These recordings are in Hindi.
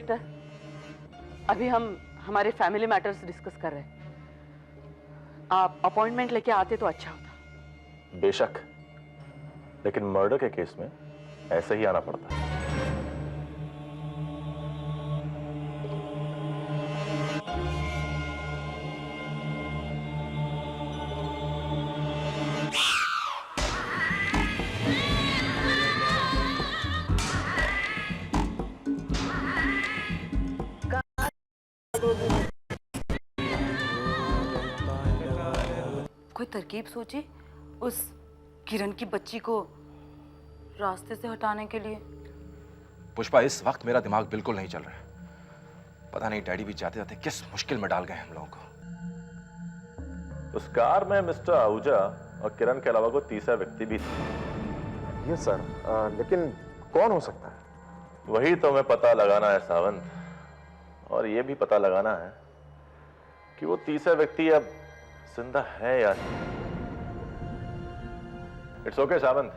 इंस्पेक्टर, अभी हम हमारे फैमिली मैटर्स डिस्कस कर रहे हैं। आप अपॉइंटमेंट लेके आते तो अच्छा होता। बेशक, लेकिन मर्डर के केस में ऐसे ही आना पड़ता है। कोई तरकीब सोची उस किरण की बच्ची को रास्ते से हटाने के लिए। पुष्पा, इस वक्त मेरा दिमाग बिल्कुल नहीं चल रहा है। पता नहीं डैडी भी जाते जाते किस मुश्किल में डाल गए हम लोगों को। उस कार में मिस्टर आहूजा और किरण के अलावा कोई तीसरा व्यक्ति भी था। यस सर, लेकिन कौन हो सकता है? वही तो हमें पता लगाना है सावंत, और यह भी पता लगाना है कि वो तीसरा व्यक्ति अब जिंदा है या नहीं। It's okay Sawant.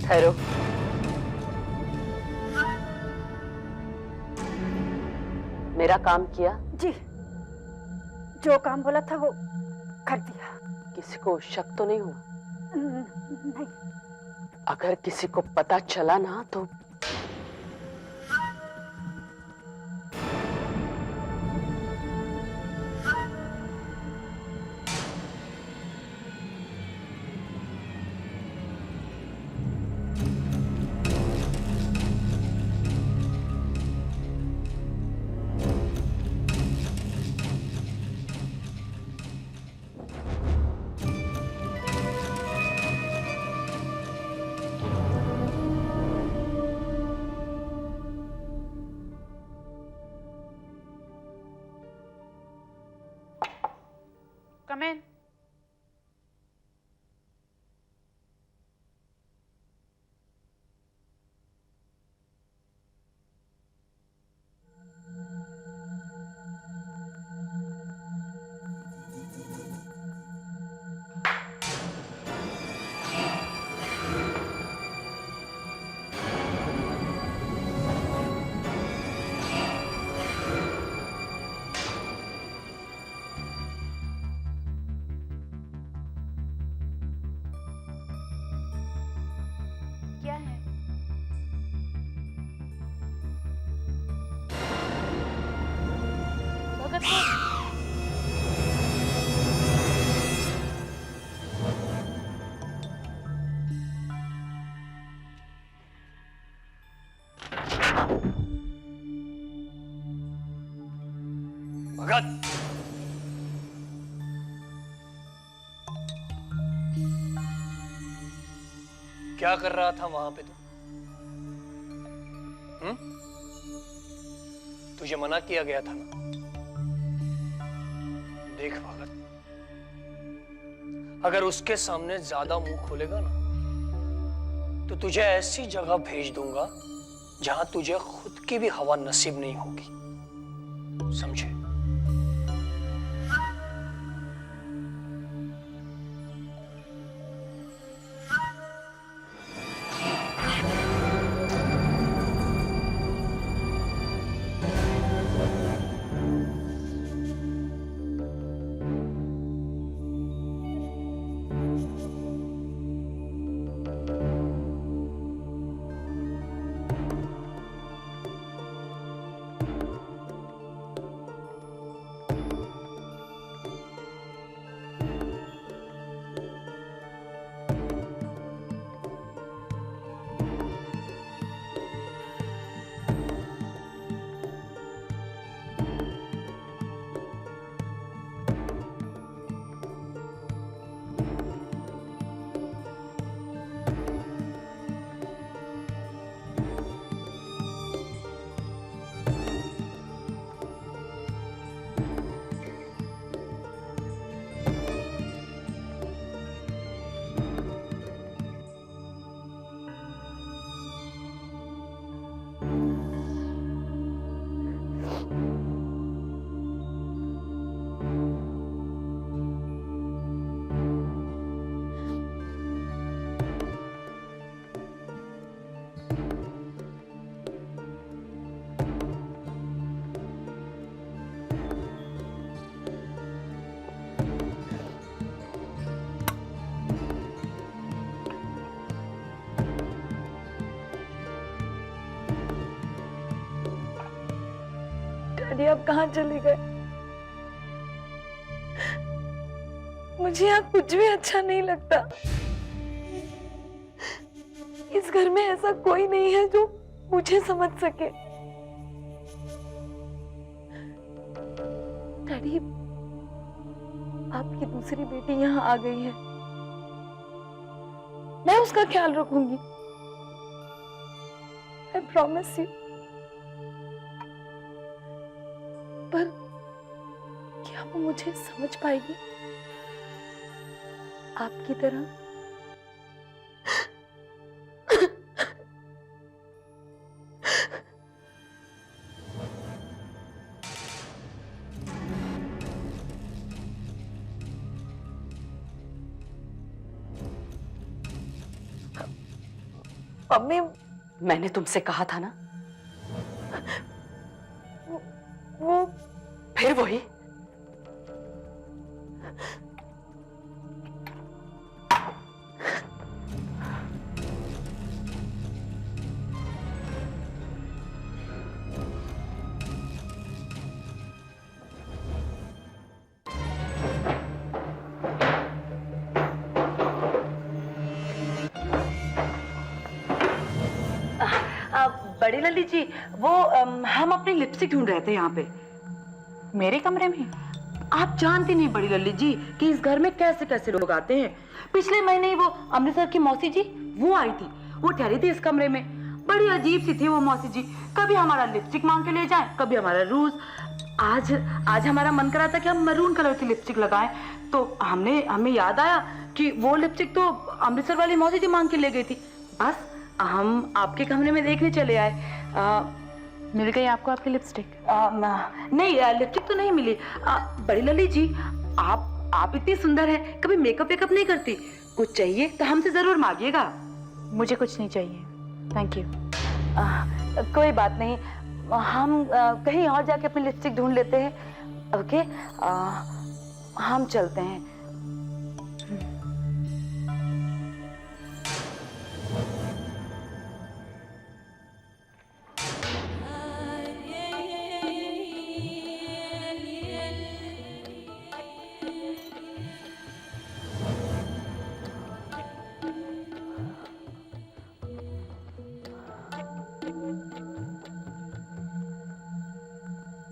ठहरो। मेरा काम किया? जी, जो काम बोला था वो कर दिया। किसी को शक तो नहीं हुआ? नहीं। अगर किसी को पता चला ना तो Come in. क्या है? भगत को भगत, क्या कर रहा था वहां पे तू? तुझे मना किया गया था ना? देख भगत, अगर उसके सामने ज्यादा मुंह खोलेगा ना तो तुझे ऐसी जगह भेज दूंगा जहां तुझे खुद की भी हवा नसीब नहीं होगी, समझे? डैडी आप कहाँ चले गए? मुझे यहाँ कुछ भी अच्छा नहीं लगता। इस घर में ऐसा कोई नहीं है जो मुझे समझ सके। डैडी, आपकी दूसरी बेटी यहाँ आ गई है, मैं उसका ख्याल रखूंगी। I promise you। पर क्या वो मुझे समझ पाएगी आपकी तरह? मम्मी, मैंने तुमसे कहा था ना, वो फिर वही। बड़ी लल्ली जी, वो हम अपनी लिपस्टिक ढूंढ रहे थे यहाँ पे। मेरे कमरे में? आप जानती नहीं बड़ी लल्ली जी कि इस घर में कैसे कैसे लोग आते हैं। पिछले महीने ही वो अमृतसर की मौसी जी वो आई थी, वो ठहरी थी इस कमरे में। बड़ी अजीब सी थी वो मौसी जी, कभी हमारा लिपस्टिक मांग के ले जाए, कभी हमारा रूज। आज हमारा मन करा था कि हम मरून कलर की लिपस्टिक लगाएं, तो हमें याद आया कि वो लिपस्टिक तो अमृतसर वाली मौसी जी मांग के ले गई थी। बस हम आपके कमरे में देखने चले आए। मिल गई आपको आपकी लिपस्टिक? नहीं, लिपस्टिक तो नहीं मिली। बड़ी लली जी, आप इतनी सुंदर हैं, कभी मेकअप वेकअप नहीं करती। कुछ चाहिए तो हमसे जरूर मांगिएगा। मुझे कुछ नहीं चाहिए, थैंक यू। कोई बात नहीं, हम कहीं और जाके अपनी लिपस्टिक ढूंढ लेते हैं। ओके, हम चलते हैं।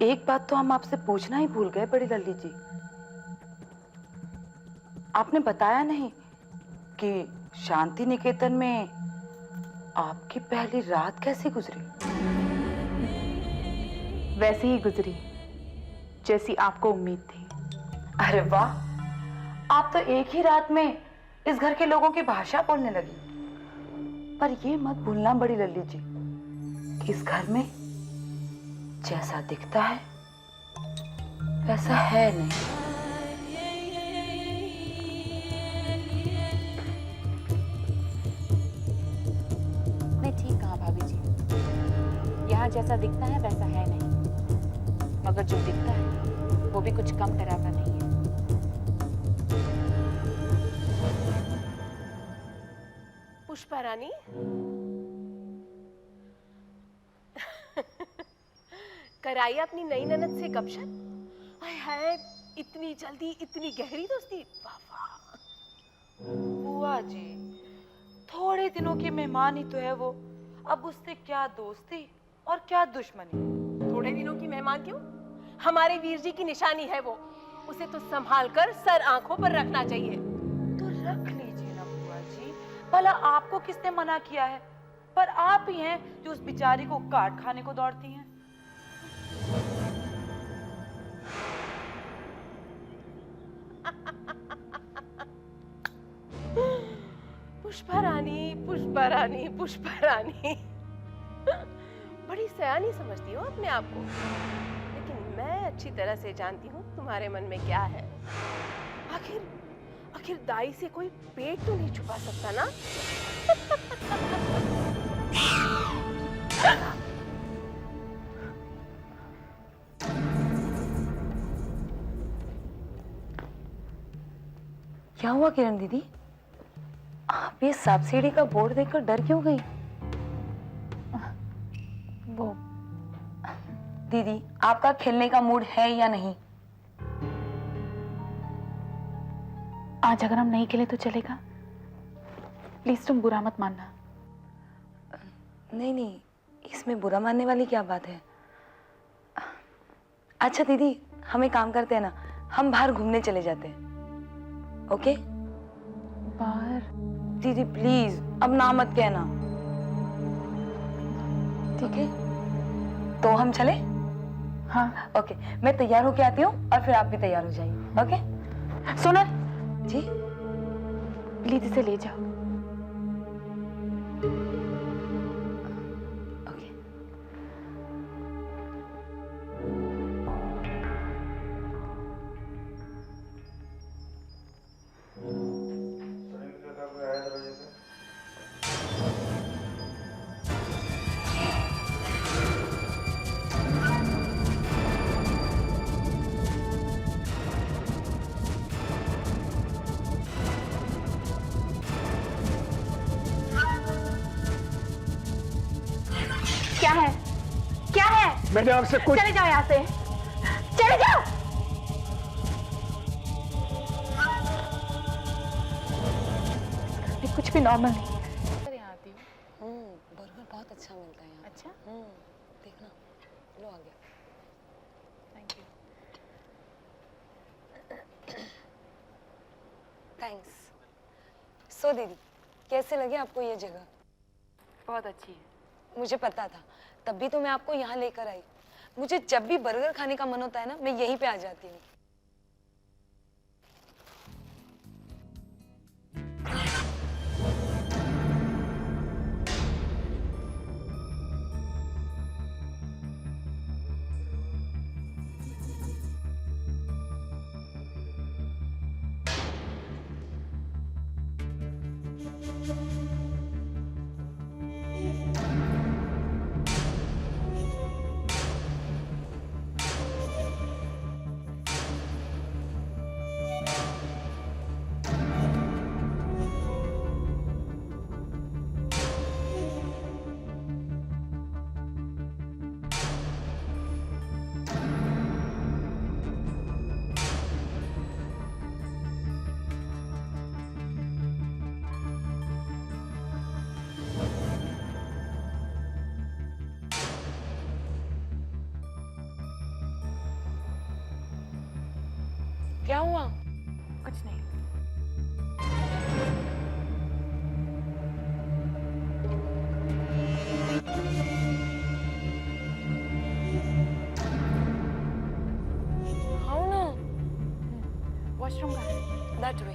एक बात तो हम आपसे पूछना ही भूल गए बड़ी लल्ली जी, आपने बताया नहीं कि शांति निकेतन में आपकी पहली रात कैसी गुजरी? वैसे ही गुजरी जैसी आपको उम्मीद थी। अरे वाह, आप तो एक ही रात में इस घर के लोगों की भाषा बोलने लगी। पर ये मत भूलना बड़ी लल्ली जी कि इस घर में जैसा दिखता है वैसा है नहीं। नहीं, ठीक कहा भाभी जी। यहाँ जैसा दिखता है वैसा है नहीं, मगर जो दिखता है वो भी कुछ कम तरह का नहीं है। पुष्पा रानी, कराई अपनी नई ननद से गपशप? हाय हाय, इतनी जल्दी इतनी गहरी दोस्ती, वाह वाह। बुआ जी, थोड़े दिनों की मेहमान ही तो है वो, अब उससे क्या दोस्ती और क्या दुश्मनी। थोड़े दिनों की मेहमान क्यों, हमारे वीर जी की निशानी है वो, उसे तो संभाल कर सर आंखों पर रखना चाहिए। तो रख लीजिए ना बुआ जी, भला आपको किसने मना किया है? पर आप ही हैं जो उस बेचारी को काट खाने को दौड़ती हैं। पुष्पा रानी, पुष्पा रानी, पुष्पा रानी, बड़ी सयानी समझती हो अपने आप को, लेकिन मैं अच्छी तरह से जानती हूँ तुम्हारे मन में क्या है। आखिर दाई से कोई पेट तो नहीं छुपा सकता ना? क्या हुआ किरण दीदी, आप ये सब्सिडी का बोर्ड देखकर डर क्यों गई? वो दीदी, आपका खेलने का मूड है या नहीं? आज अगर हम नहीं खेले तो चलेगा? प्लीज तुम बुरा मत मानना। नहीं नहीं, इसमें बुरा मानने वाली क्या बात है? अच्छा दीदी, हम एक काम करते हैं ना, हम बाहर घूमने चले जाते हैं। ओके? बाहर? दीदी प्लीज, अब ना मत कहना। ठीक है, तो हम चले? हाँ। ओके, मैं तैयार होके आती हूँ और फिर आप भी तैयार हो जाइए। ओके? सोनल, जी? प्लीज इसे ले जाओ। ओके। क्या है? क्या है? मैंने आपसे कुछ चले जाओ यहाँ से, चले जाओ। ये कुछ भी नॉर्मल नहीं है। यहाँ आती हूँ। बर्गर बहुत अच्छा मिलता है यहाँ। अच्छा, देखना, लो आ गया। Thank you. थैंक्स। सो दीदी, कैसे लगे आपको ये जगह? बहुत अच्छी है। मुझे पता था, तभी तो मैं आपको यहाँ लेकर आई। मुझे जब भी बर्गर खाने का मन होता है ना, मैं यहीं पे आ जाती हूँ। क्या हुआ? कुछ नहीं। हाँ ना, वॉशरूम का है। That way.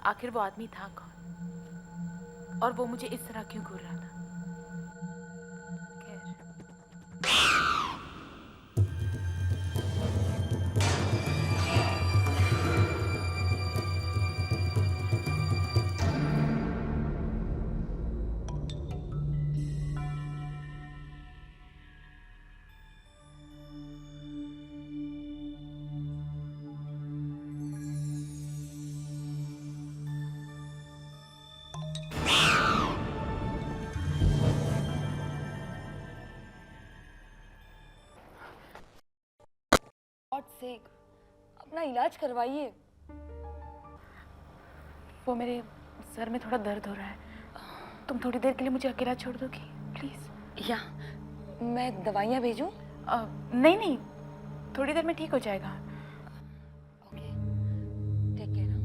आखिर वो आदमी था कौन? और वो मुझे इस तरह क्यों घूर रहा था? खैर, गॉड सेक, अपना इलाज करवाइए। वो मेरे सर में थोड़ा दर्द हो रहा है। तुम थोड़ी देर के लिए मुझे अकेला छोड़ दोगी प्लीज? या मैं दवाइयाँ भेजूं? नहीं नहीं, थोड़ी देर में ठीक हो जाएगा। Okay, take care.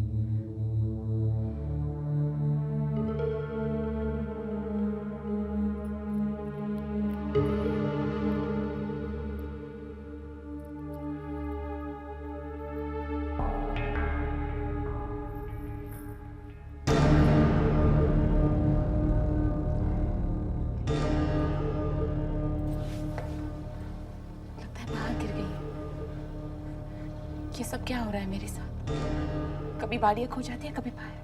ये सब क्या हो रहा है मेरे साथ? कभी बाड़ियाँ खो जाती है, कभी पायल।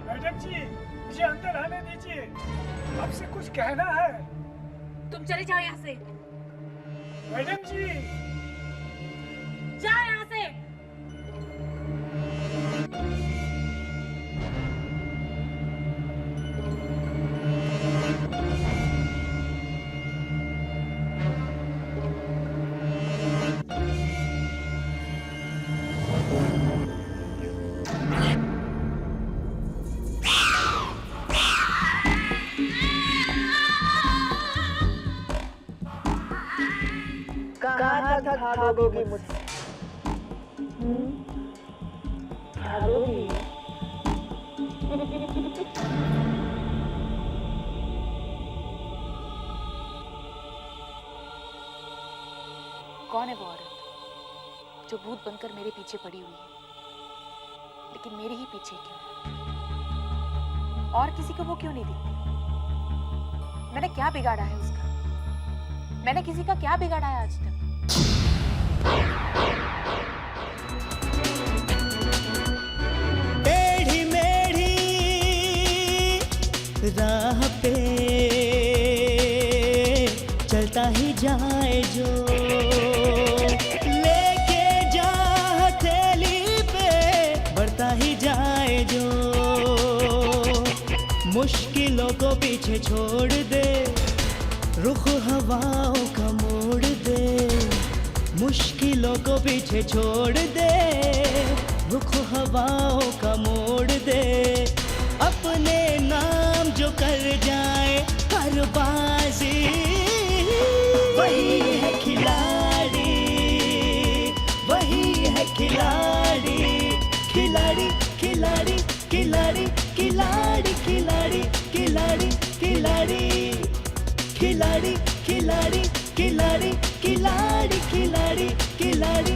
मैडम जी, मुझे अंदर आने दीजिए। आपसे कुछ कहना है। तुम चले जाओ यहाँ से, मैडम जी, जाओ यहाँ से। कहा था भागोगी मुझसे? भागोगी? कौन है वो औरत जो भूत बनकर मेरे पीछे पड़ी हुई है? लेकिन मेरे ही पीछे क्यों? और किसी को वो क्यों नहीं दिखती? मैंने क्या बिगाड़ा है उसका? मैंने किसी का क्या बिगाड़ा है आज तक? टेढ़ी मेढ़ी राह पे चलता ही जाए जो, लेके जा हथेली पे बढ़ता ही जाए जो, मुश्किलों को पीछे छोड़ दे, रुख हवाओं का मोड़ दे, मुश्किलों को पीछे छोड़ दे, रुख हवाओं का मोड़ दे, अपने नाम जो कर जाए हर बाजी, वही है खिलाड़ी, वही है खिलाड़ी, खिलाड़ी खिलाड़ी खिलाड़ी खिलाड़ी खिलाड़ी खिलाड़ी खिलाड़ी खिलाड़ी खिलाड़ी खिलाड़ी खिलाड़ी खिलाड़ी खिलाड़ी